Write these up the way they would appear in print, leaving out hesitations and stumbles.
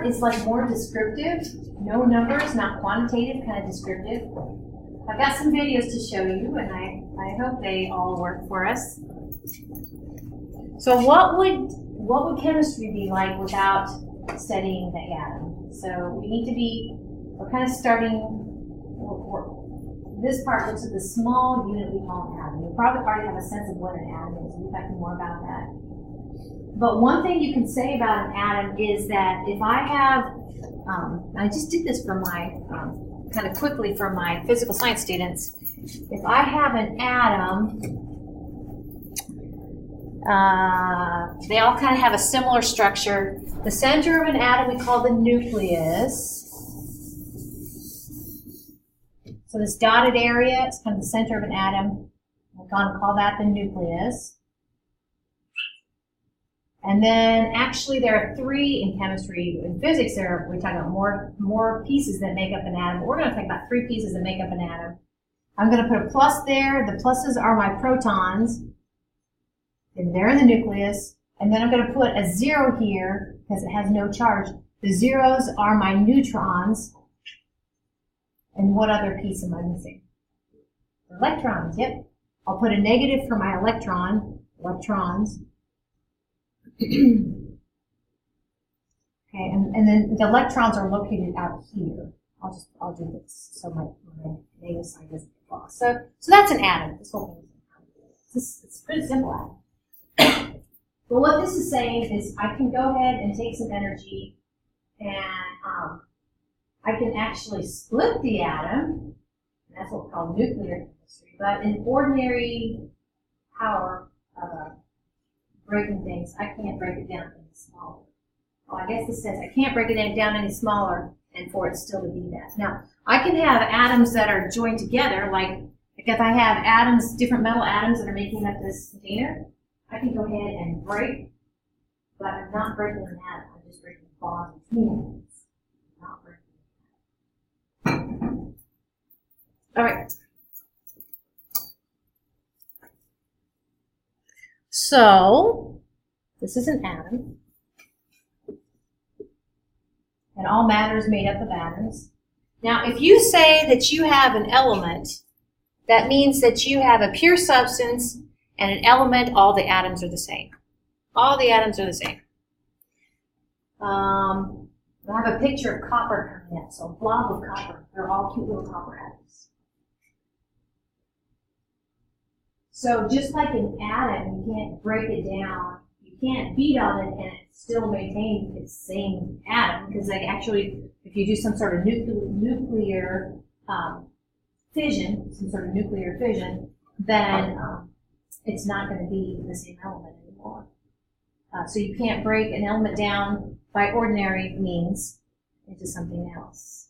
part is like more descriptive, no numbers, not quantitative, kind of descriptive. I've got some videos to show you, and I hope they all work for us. So what would chemistry be like without studying the atom? So we're kind of starting, this part looks at the small unit we call an atom. You probably already have a sense of what an atom is. We'll talk more about that. But one thing you can say about an atom is that if I have, I just did this for my, kind of quickly for my physical science students. If I have an atom, they all kind of have a similar structure. The center of an atom we call the nucleus. So this dotted area is kind of the center of an atom. We're going to call that the nucleus. And then actually there are three in chemistry. In physics, we talk about more pieces that make up an atom. But we're going to talk about three pieces that make up an atom. I'm going to put a plus there. The pluses are my protons. And they're in the nucleus. And then I'm going to put a 0 here because it has no charge. The zeros are my neutrons. And what other piece am I missing? Electrons, yep. I'll put a negative for my electrons. Okay, and then the electrons are located out here. I'll do this so my negative sign doesn't get lost. So that's an atom. This whole thing is it's pretty simple atom. But what this is saying is I can go ahead and take some energy and I can actually split the atom. That's what we call nuclear chemistry. But in ordinary power breaking things, I can't break it down any smaller. Well, I guess this says I can't break it down any smaller and for it still to be that. Now, I can have atoms that are joined together, like if I have atoms, different metal atoms that are making up this container, I can go ahead and break, but I'm not breaking an atom, I'm just breaking the bond between atoms. Not breaking. All right. So, this is an atom. And all matter is made up of atoms. Now, if you say that you have an element, that means that you have a pure substance and an element, all the atoms are the same. All the atoms are the same. I have a picture of copper coming up, so a blob of copper. They're all cute little copper atoms. So just like an atom, you can't break it down. You can't beat on it and it still maintain its same atom, because like actually, if you do some sort of nuclear fission, then it's not going to be the same element anymore. So you can't break an element down by ordinary means into something else.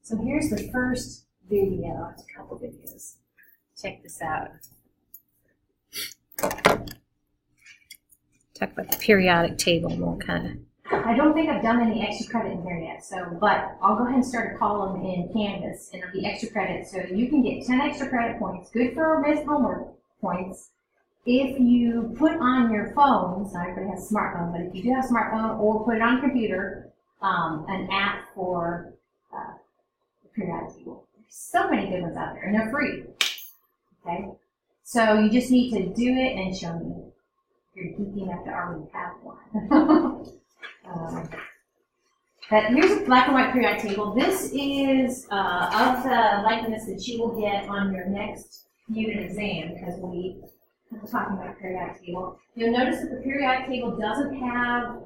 So here's the first video. It's a couple videos. Check this out. Talk about the periodic table more kind of. I don't think I've done any extra credit in here yet, but I'll go ahead and start a column in Canvas, and it'll be extra credit, so you can get 10 extra credit points, good for missed homework points, if you put on your phone, not everybody has a smartphone, but if you do have a smartphone, or put it on a computer, an app for the periodic table. There's so many good ones out there, and they're free, okay? So you just need to do it and show me. You're geeky enough to already have one. But here's a black and white periodic table. This is of the likeness that you will get on your next unit exam, because we'll be talking about periodic table. You'll notice that the periodic table doesn't have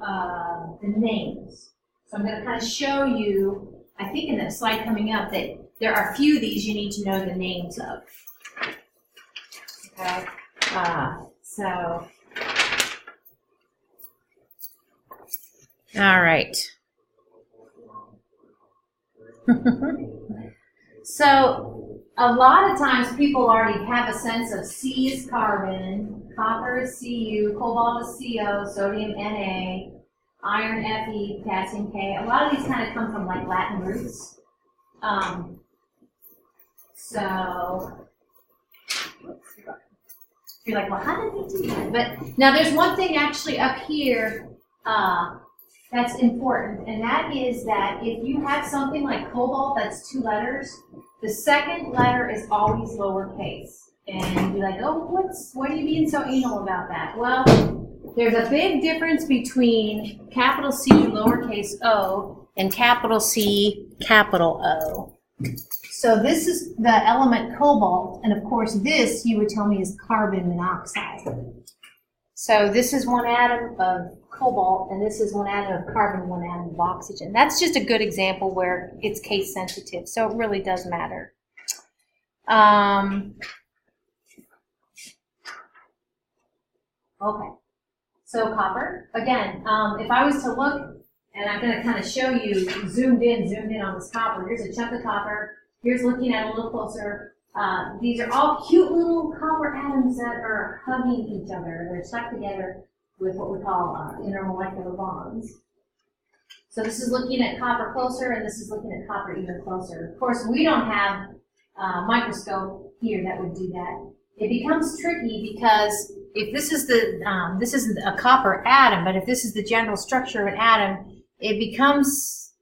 the names. So I'm going to kind of show you, I think in the slide coming up, that there are a few of these you need to know the names of. Okay, all right. So a lot of times people already have a sense of C is carbon, copper is Cu, cobalt is Co, sodium Na, iron Fe, potassium K. A lot of these kind of come from like Latin roots. You're like, well, how did they do that? But now there's one thing actually up here that's important, and that is that if you have something like cobalt that's 2 letters, the second letter is always lowercase. And you'd be like, oh, what are you being so anal about that? Well, there's a big difference between capital C lowercase o and capital C capital O. So this is the element cobalt, and of course this you would tell me is carbon monoxide. So this is one atom of cobalt, and this is one atom of carbon, one atom of oxygen. That's just a good example where it's case sensitive, so it really does matter. Okay, so copper, again, if I was to look, and I'm going to kind of show you zoomed in on this copper. Here's a chunk of copper. Here's looking at it a little closer. These are all cute little copper atoms that are hugging each other. They're stuck together with what we call intermolecular bonds. So this is looking at copper closer, and this is looking at copper even closer. Of course, we don't have a microscope here that would do that. It becomes tricky because if this is this isn't a copper atom, but if this is the general structure of an atom, it becomes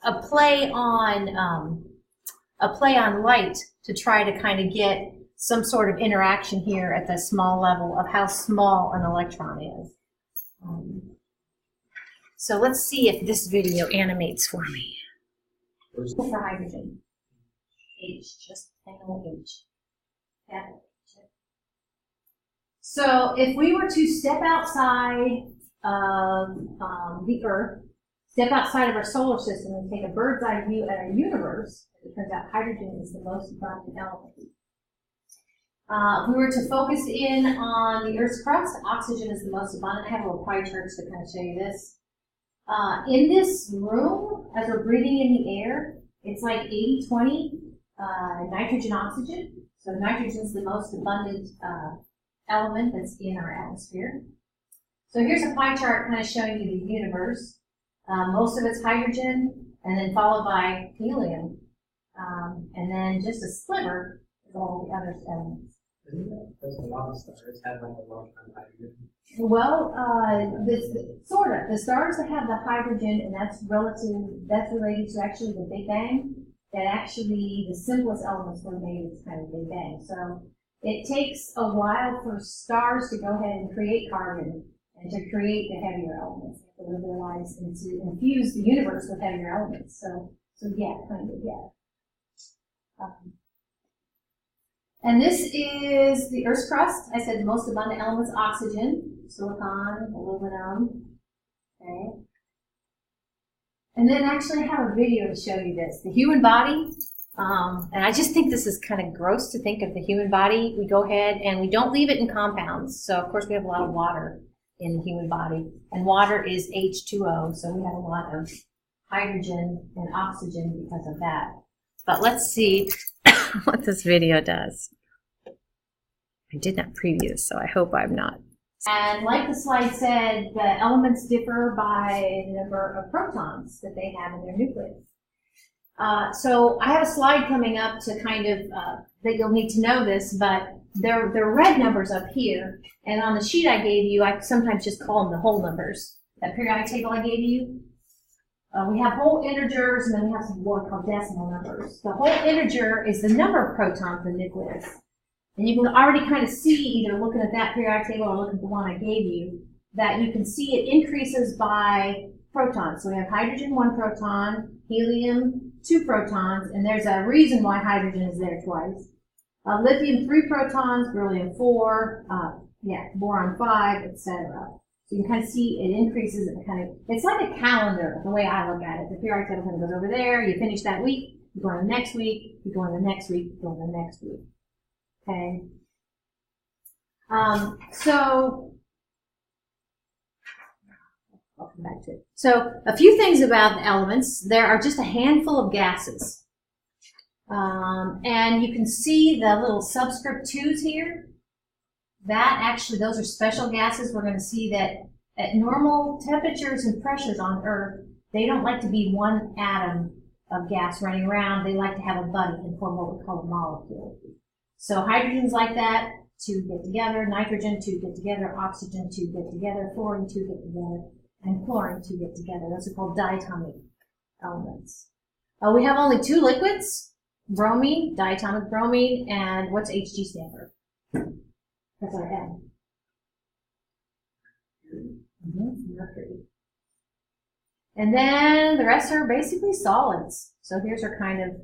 a play on light to try to kind of get some sort of interaction here at the small level of how small an electron is. So let's see if this video animates for me. For hydrogen, H, just capital H. Capital H. So if we were to step outside of the Earth, step outside of our solar system and take a bird's eye view at our universe, it turns out hydrogen is the most abundant element. If we were to focus in on the Earth's crust, oxygen is the most abundant. I have a little pie chart to kind of show you this. In this room, as we're breathing in the air, it's like 80-20 nitrogen, oxygen. So nitrogen is the most abundant element that's in our atmosphere. So here's a pie chart kind of showing you the universe. Most of it's hydrogen, and then followed by helium. And then just a sliver is all the other elements. There's a lot of stars have like a large amount of hydrogen. Well, sort of. The stars that have the hydrogen, and that's related to actually the Big Bang, that actually the simplest elements were made as kind of Big Bang. So it takes a while for stars to go ahead and create carbon and to create the heavier elements. They have to live their lives and to infuse the universe with heavier elements. So yeah, kind of, yeah. And this is the Earth's crust. I said the most abundant elements: oxygen, silicon, aluminum. Okay. And then actually I have a video to show you this. The human body, and I just think this is kind of gross to think of the human body. We go ahead and we don't leave it in compounds. So of course we have a lot of water in the human body, and water is H2O, so we have a lot of hydrogen and oxygen because of that. But let's see what this video does. I did not preview this, so I hope I'm not. And like the slide said, the elements differ by the number of protons that they have in their nucleus. So I have a slide coming up to kind of, that you'll need to know this, but they're red numbers up here, and on the sheet I gave you, I sometimes just call them the whole numbers. That periodic table I gave you, we have whole integers, and then we have some what called decimal numbers. The whole integer is the number of protons in the nucleus. And you can already kind of see, either looking at that periodic table or looking at the one I gave you, that you can see it increases by protons. So we have hydrogen, 1 proton, helium, 2 protons, and there's a reason why hydrogen is there twice. Lithium, 3 protons, beryllium, 4, boron, 5, etc. So you can kind of see it increases, and kind of, it's like a calendar, the way I look at it. The periodic table kind of goes over there, you finish that week, you go on the next week, you go on the next week, you go on the next week. Okay. So I'll come back to it. So a few things about the elements. There are just a handful of gases. And you can see the little subscript 2s here. That actually, those are special gases. We're going to see that at normal temperatures and pressures on Earth, they don't like to be one atom of gas running around. They like to have a buddy and form what we call a molecule. So hydrogen's like that, two get together, nitrogen, two get together, oxygen, two get together, fluorine, two get together, and chlorine, two get together. Those are called diatomic elements. We have only two liquids, bromine, diatomic bromine, and what's Hg stand for? That's our M. Mercury. And then the rest are basically solids. So here's our kind of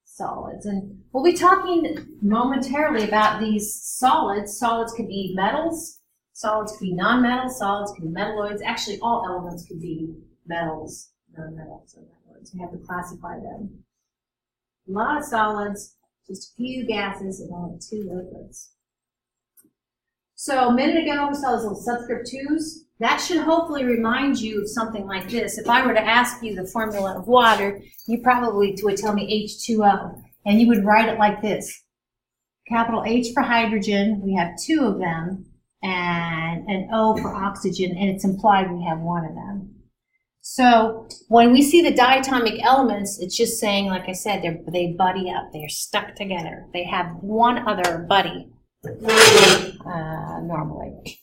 solids. And we'll be talking momentarily about these solids. Solids could be metals, solids could be non-metals, solids could be metalloids. Actually, all elements could be metals, non-metals, or metalloids. We have to classify them. A lot of solids, just a few gases, and only two liquids. So a minute ago, we saw those little subscript 2's. That should hopefully remind you of something like this. If I were to ask you the formula of water, you probably would tell me H2O, and you would write it like this. Capital H for hydrogen, we have two of them, and an O for oxygen, and it's implied we have one of them. So when we see the diatomic elements, it's just saying, like I said, they buddy up. They're stuck together. They have one other buddy normally.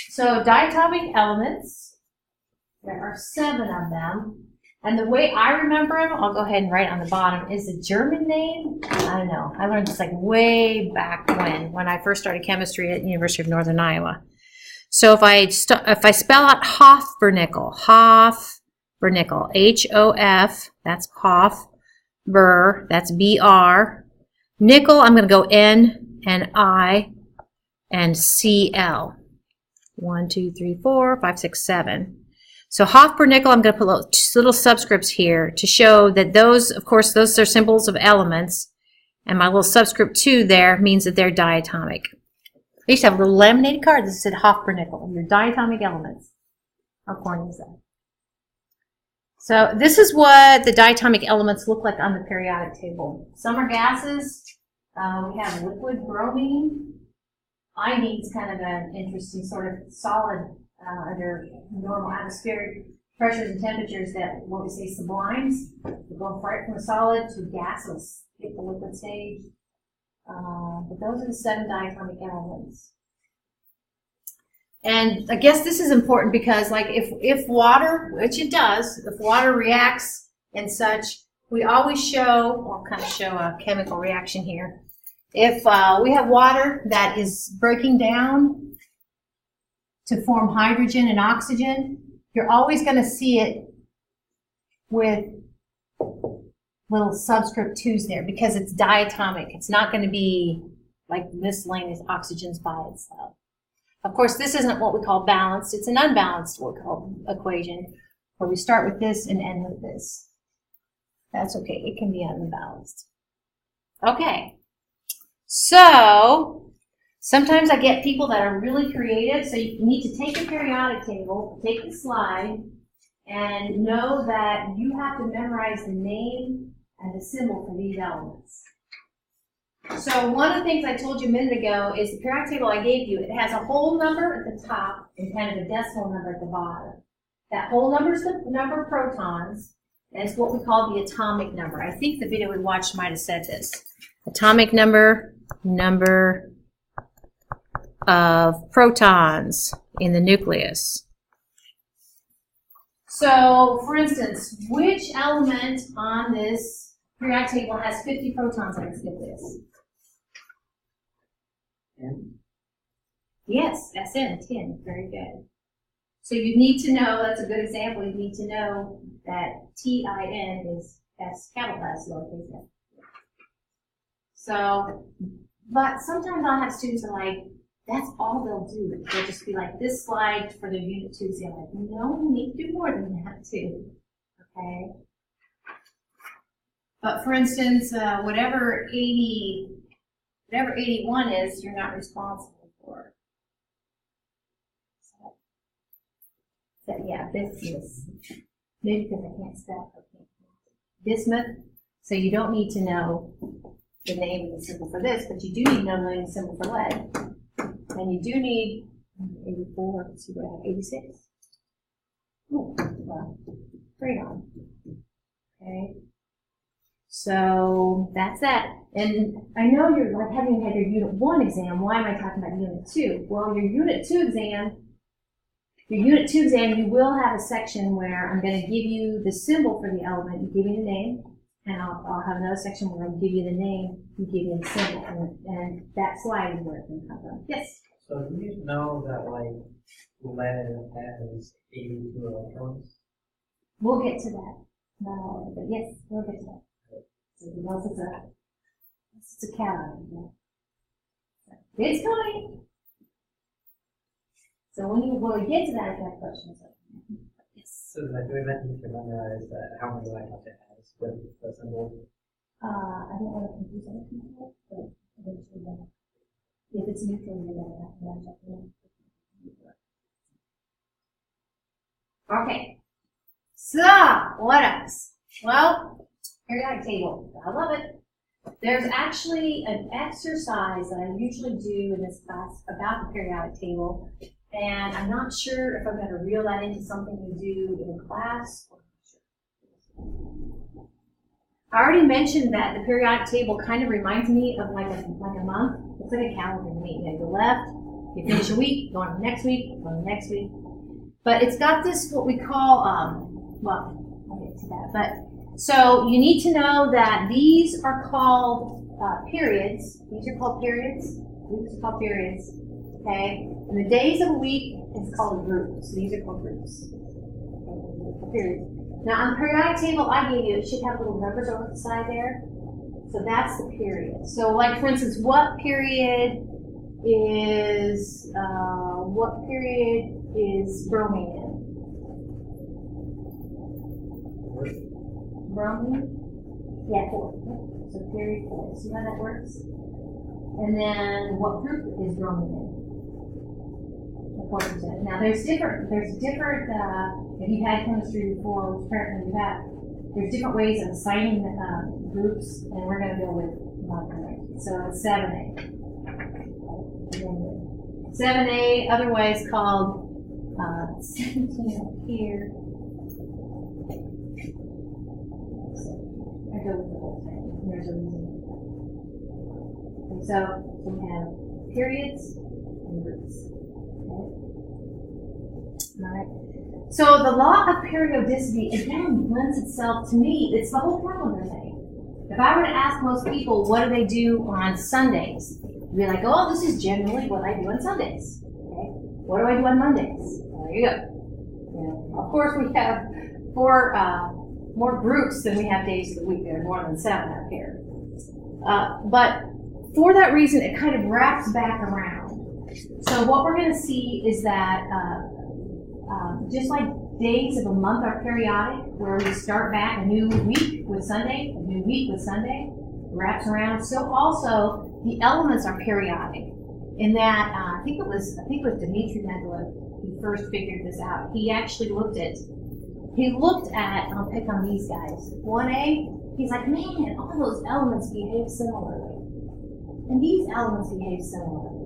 So diatomic elements, there are 7 of them. And the way I remember them, I'll go ahead and write on the bottom, is the German name. I don't know. I learned this like way back when I first started chemistry at the University of Northern Iowa. So if I spell out Hofbernickel, H-O-F, that's Hof, Ber, that's B-R. Nickel, I'm going to go N and I and C-L. 1, 2, 3, 4, 5, 6, 7. So Hofbernickel, I'm going to put little subscripts here to show that those, of course, those are symbols of elements. And my little subscript 2 there means that they're diatomic. I used to have a little laminated card that said Hofbernickel, your diatomic elements. How corny is that? So this is what the diatomic elements look like on the periodic table. Some are gases. We have liquid bromine. Iodine is kind of an interesting sort of solid under normal atmospheric pressures and temperatures that what we say sublimes. They go right from a solid to gaseous, get the liquid stage. But those are the 7 diatomic elements. And I guess this is important because, like, if water, which it does, if water reacts and such, we always show, I'll kind of show a chemical reaction here. If we have water that is breaking down to form hydrogen and oxygen, you're always going to see it with little subscript 2's there because it's diatomic. It's not going to be like miscellaneous oxygens by itself. Of course, this isn't what we call balanced. It's an unbalanced what we call equation where we start with this and end with this. That's okay. It can be unbalanced. Okay. So sometimes I get people that are really creative. So you need to take a periodic table, take the slide, and know that you have to memorize the name and the symbol for these elements. So one of the things I told you a minute ago is the periodic table I gave you. It has a whole number at the top and kind of a decimal number at the bottom. That whole number is the number of protons, and it's what we call the atomic number. I think the video we watched might have said this. Atomic number of protons in the nucleus. So, for instance, which element on this periodic table has 50 protons in its nucleus? 10. Yes, SN, 10. Very good. So you need to know, that's a good example, you need to know that TIN is S, capital S, lowercase s. So, but sometimes I'll have students that are like, that's all they'll do. They'll just be like, this slide for their unit 2. So I'm like, no, we need to do more than that too. Okay? But for instance, whatever 81 is, you're not responsible for. So yeah, bismuth. Maybe because I can't spell. Bismuth. So you don't need to know the name and the symbol for this, but you do need to know the name and symbol for lead. And you do need 84, let's see what I have, 86. Oh, well, freon. Okay. So that's that. And I know you're like having had your Unit 1 exam. Why am I talking about Unit 2? Well, your Unit 2 exam, you will have a section where I'm going to give you the symbol for the element, you give me the name, and I'll have another section where I give you the name, you give me the symbol, and that slide is where it's going to come from. Yes? So do you know that like lead has 82 electrons? We'll get to that. No, but yes, we'll get to that. So he knows it's a cation. Yeah. It's coming. So when we get to that, I have questions. Yes. So like we meant you to memorize how many electrons it has with the symbol. I don't want to confuse other people, but eventually, if it's neutral, you're going to have to match up. Okay. So, what else? Well, periodic table. I love it. There's actually an exercise that I usually do in this class about the periodic table, and I'm not sure if I'm going to reel that into something we do in class. I already mentioned that the periodic table kind of reminds me of like a month. It's like a calendar to me. You go left, you finish a week, go on to the next week, go on to the next week. But it's got this, what we call, well, I'll get to that. But so you need to know that these are called periods. These are called periods. These are called periods. Okay? And the days of a week is called a group. So these are called groups. Okay? Periods. Now on the periodic table I gave you, it should have little numbers over the side there. So that's the period. So like for instance, what period is bromine in? Bromine? Yeah, 4. So period 4. See how that works? And then what group is bromine in? 4%. Now there's different, if you had chemistry before, which apparently you have, there's different ways of assigning groups, and we're going to go with monomer. So it's 7A. 7A, otherwise called 17 up here. I go with the whole thing. There's a reason. And so we have periods and groups. Alright. So the law of periodicity again lends itself to me. It's the whole calendar thing. If I were to ask most people what do they do on Sundays, they'd be like, oh, this is generally what I do on Sundays. Okay. What do I do on Mondays? Well, there you go. You know, of course, we have more groups than we have days of the week. There are more than 7 up here. But for that reason, it kind of wraps back around. So what we're going to see is that just like days of a month are periodic, where we start back a new week with Sunday, wraps around. So also the elements are periodic. In that, I think it was Dmitry Mendeleev who first figured this out. He actually looked at, I'll pick on these guys. 1A, he's like, man, all those elements behave similarly, and these elements behave similarly.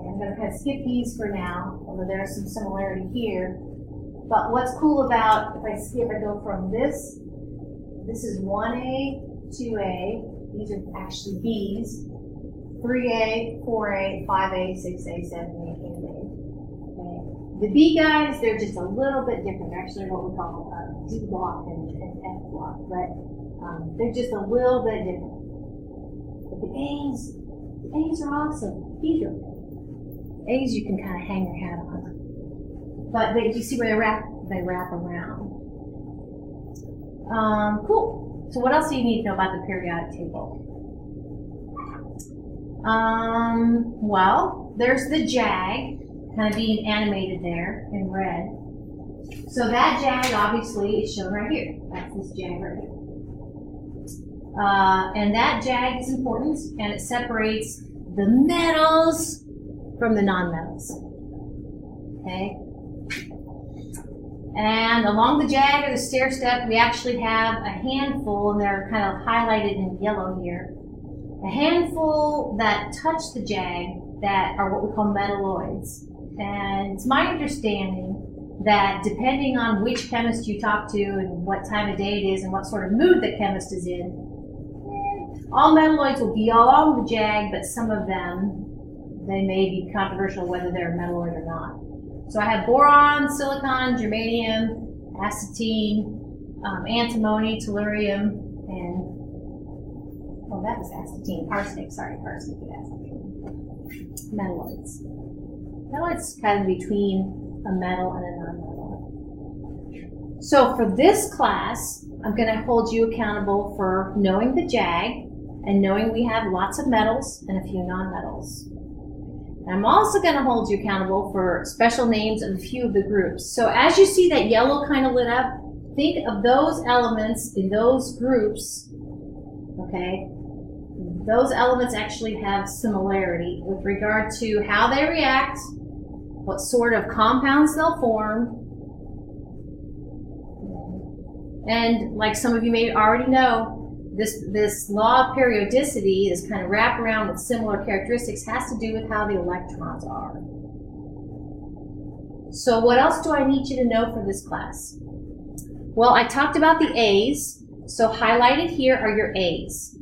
I'm going to kind of skip these for now, although there's some similarity here. But what's cool about, if I go from this is 1A, 2A, these are actually B's, 3A, 4A, 5A, 6A, 7A, 8A. Okay. The B guys, they're just a little bit different. They're actually what we call D block and F block, but they're just a little bit different. But the A's are awesome. These are A's you can kind of hang your hat on. But you see where they wrap around. Cool. So what else do you need to know about the periodic table? Well, there's the JAG, kind of being animated there in red. So that JAG obviously is shown right here. That's this JAG right here. And that JAG is important, and it separates the metals from the non-metals. Okay? And along the JAG or the stair step, we actually have a handful, and they're kind of highlighted in yellow here. A handful that touch the JAG that are what we call metalloids. And it's my understanding that depending on which chemist you talk to and what time of day it is and what sort of mood the chemist is in, all metalloids will be along the JAG, but some of them, they may be controversial whether they're a metalloid or not. So I have boron, silicon, germanium, acetine, antimony, tellurium, and, oh, that was acetine, arsenic, sorry, arsenic and acetine. Metalloids. Metalloids kind of between a metal and a non-metal. So for this class, I'm going to hold you accountable for knowing the JAG and knowing we have lots of metals and a few non-metals. I'm also going to hold you accountable for special names of a few of the groups. So as you see that yellow kind of lit up, think of those elements in those groups, okay? Those elements actually have similarity with regard to how they react, what sort of compounds they'll form, and like some of you may already know, this law of periodicity, this kind of wraparound with similar characteristics, has to do with how the electrons are. So what else do I need you to know for this class? Well, I talked about the A's, so highlighted here are your A's.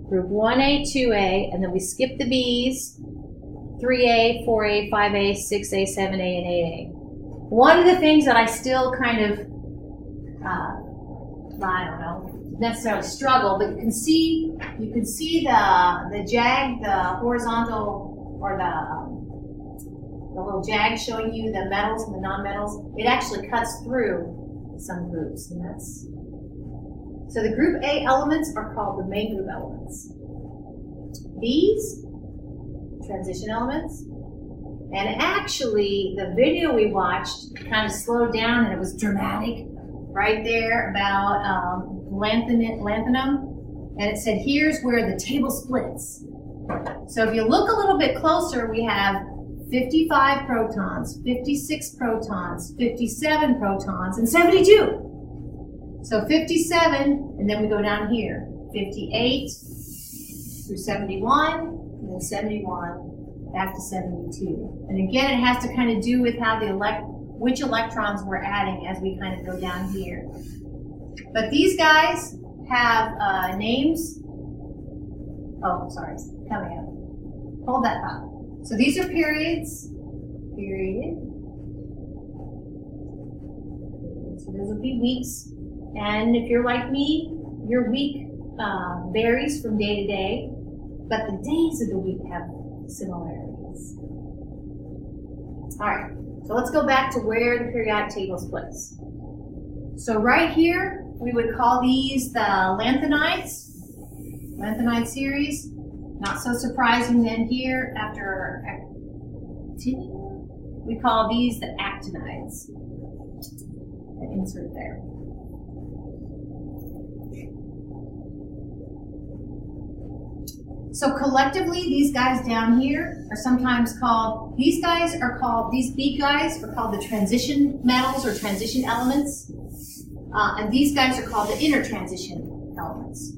Group 1A, 2A, and then we skip the B's, 3A, 4A, 5A, 6A, 7A, and 8A. One of the things that I still kind of, I don't know, necessarily struggle, but you can see the JAG, the horizontal, or the little JAG showing you the metals and the non-metals. It actually cuts through some groups, and that's, so the group A elements are called the main group elements. These, transition elements. And actually, the video we watched kind of slowed down and it was dramatic right there about lanthanum. And it said, here's where the table splits. So if you look a little bit closer, we have 55 protons, 56 protons, 57 protons, and 72. So 57, and then we go down here, 58 through 71, and then 71 back to 72. And again, it has to kind of do with how which electrons we're adding as we kind of go down here. But these guys have names. Oh, sorry, coming up. Hold that thought. So these are periods. Period. So those will be weeks. And if you're like me, your week varies from day to day, but the days of the week have similarities. All right, so let's go back to where the periodic table splits. So right here, we would call these the lanthanides, lanthanide series. Not so surprising then here, after we call these the actinides. Insert there. So collectively, these guys down here are sometimes called, these B guys are called the transition metals or transition elements. And these guys are called the intertransition elements.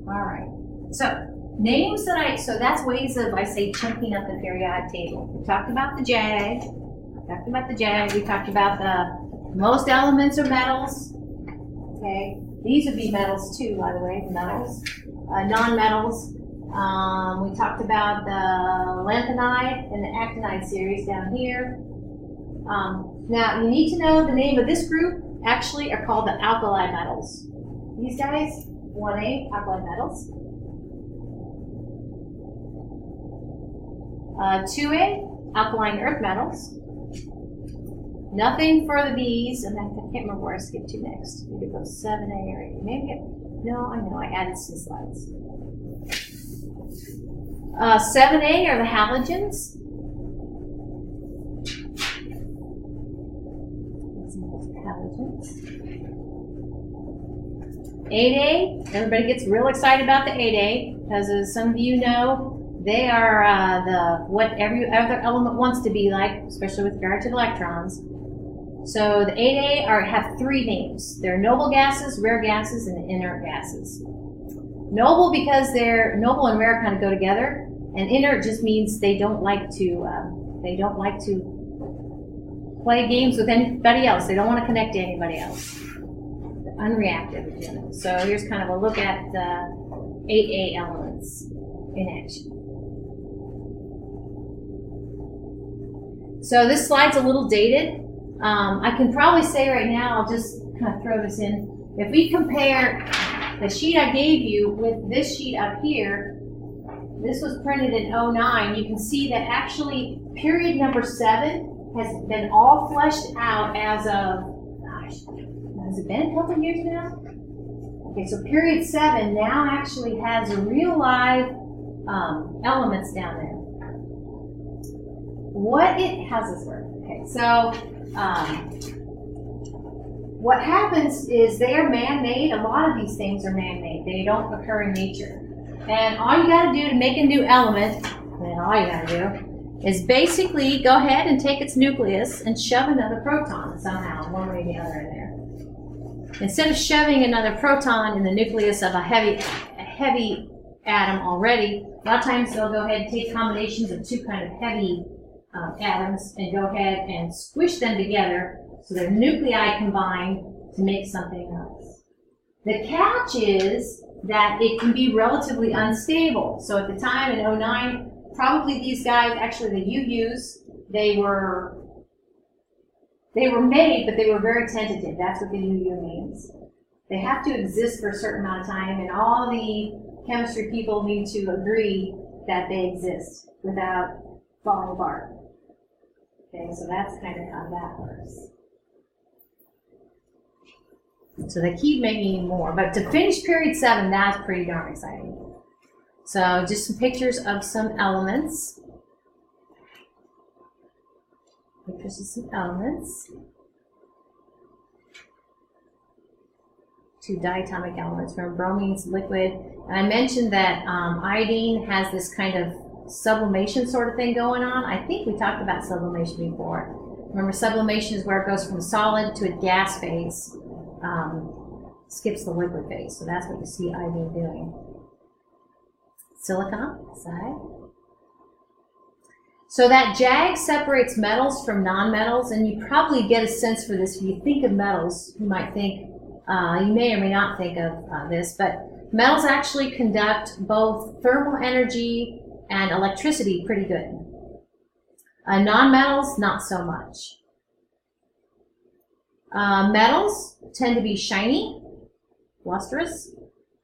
All right, so names that so that's ways of, I say, chunking up the periodic table. We talked about the JAG, we talked about the most elements are metals. Okay, these would be metals too, by the way, metals, non-metals. We talked about the lanthanide and the actinide series down here. Now, you need to know the name of this group actually are called the alkali metals. These guys, 1A, alkali metals. 2A, alkaline earth metals. Nothing for the B's, and I can't remember where I skipped to next. Maybe it goes 7A or 8. Maybe no, I know, I added some slides. 7A are the halogens. Halogens. 8A, everybody gets real excited about the 8A, because as some of you know, they are what every other element wants to be like, especially with regard to the electrons. So the 8A have three names. They're noble gases, rare gases, and inert gases. Noble because they're noble and rare kind of go together. And inert just means they don't like to play games with anybody else. They don't want to connect to anybody else. They're unreactive in general. So here's kind of a look at the 8A elements in action. So this slide's a little dated. I can probably say right now, I'll just kind of throw this in. If we compare the sheet I gave you with this sheet up here, this was printed in 09, you can see that actually period number 7 has been all fleshed out as of, gosh, has it been a couple years now? Okay, so period 7 now actually has a real live elements down there. How's this work? Okay, so what happens is they are man-made. A lot of these things are man-made. They don't occur in nature. And all you got to do to make a new element, and all you got to do, is basically go ahead and take its nucleus and shove another proton somehow, one way or the other in there. Instead of shoving another proton in the nucleus of a heavy atom already, a lot of times they'll go ahead and take combinations of two kind of heavy atoms and go ahead and squish them together so their nuclei combine to make something else. The catch is that it can be relatively unstable. So at the time in 09, probably these guys, actually the UUs, they were made, but they were very tentative. That's what the UU means. They have to exist for a certain amount of time, and all the chemistry people need to agree that they exist without falling apart. Okay, so that's kind of how that works. So they keep making more, but to finish period 7, that's pretty darn exciting. So just some pictures of some elements. Pictures of some elements. 2 diatomic elements. Remember, bromine's liquid. And I mentioned that iodine has this kind of sublimation sort of thing going on. I think we talked about sublimation before. Remember, sublimation is where it goes from solid to a gas phase. Skips the liquid phase. So that's what you see iodine doing. Silicon side. So that JAG separates metals from nonmetals, and you probably get a sense for this. If you think of metals, you might think, you may or may not think of this, but metals actually conduct both thermal energy and electricity pretty good. Nonmetals, not so much. Metals tend to be shiny, lustrous.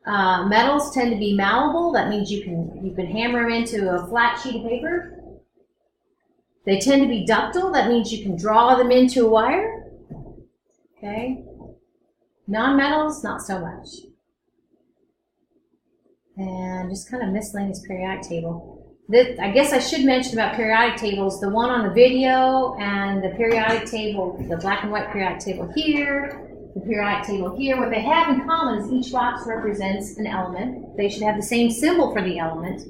Metals tend to be malleable. That means you can hammer them into a flat sheet of paper. They tend to be ductile. That means you can draw them into a wire. Okay. Non-metals, not so much. And just kind of miscellaneous periodic table. I guess I should mention about periodic tables, the one on the video and the periodic table, the black and white periodic table here, the periodic table here. What they have in common is each box represents an element. They should have the same symbol for the element,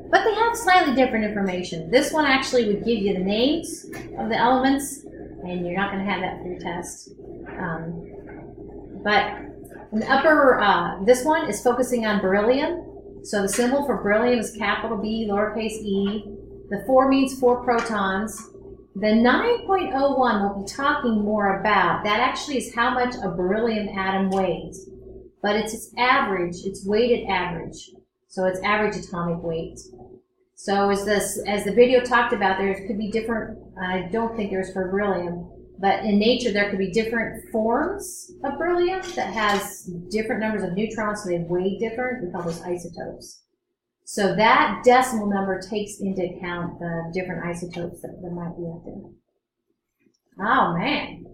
but they have slightly different information. This one actually would give you the names of the elements, and you're not going to have that for your test. But in the upper, this one is focusing on beryllium. So the symbol for beryllium is capital B, lowercase e. The 4 means 4 protons. The 9.01 we'll be talking more about. That actually is how much a beryllium atom weighs. But it's its average, its weighted average. So it's average atomic weight. So as the video talked about, there could be different, I don't think there's for beryllium, but in nature there could be different forms of beryllium that has different numbers of neutrons, so they weigh different. We call those isotopes. So that decimal number takes into account the different isotopes that might be up there. Oh man.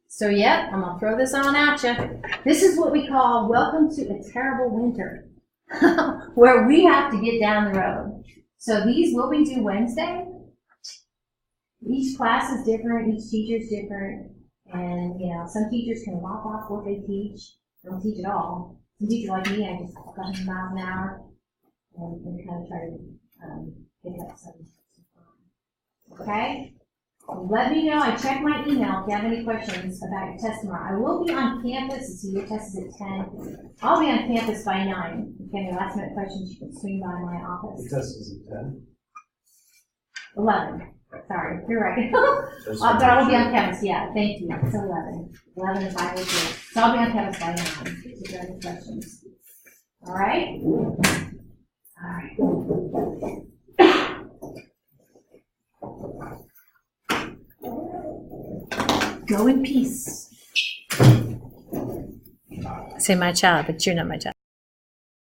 So yep, I'm gonna throw this on at you. This is what we call welcome to a terrible winter, where we have to get down the road. So these will be due Wednesday. Each class is different, each teacher is different, and some teachers can lop off what they teach. They don't teach at all. Some teachers like me, I just 100 miles an hour and kind of try to pick up some. Okay? Let me know. I check my email if you have any questions about your test tomorrow. I will be on campus. So your test is at 10. I'll be on campus by 9. If you have any last minute questions, you can swing by my office. Your test is at 10? 11. Sorry, you're right. But I will be on campus, yeah, thank you. It's 11. 11 is I will do. So I'll be on campus by 9. So if you have any questions. All right? All right. Go in peace. Say my child, but you're not my child.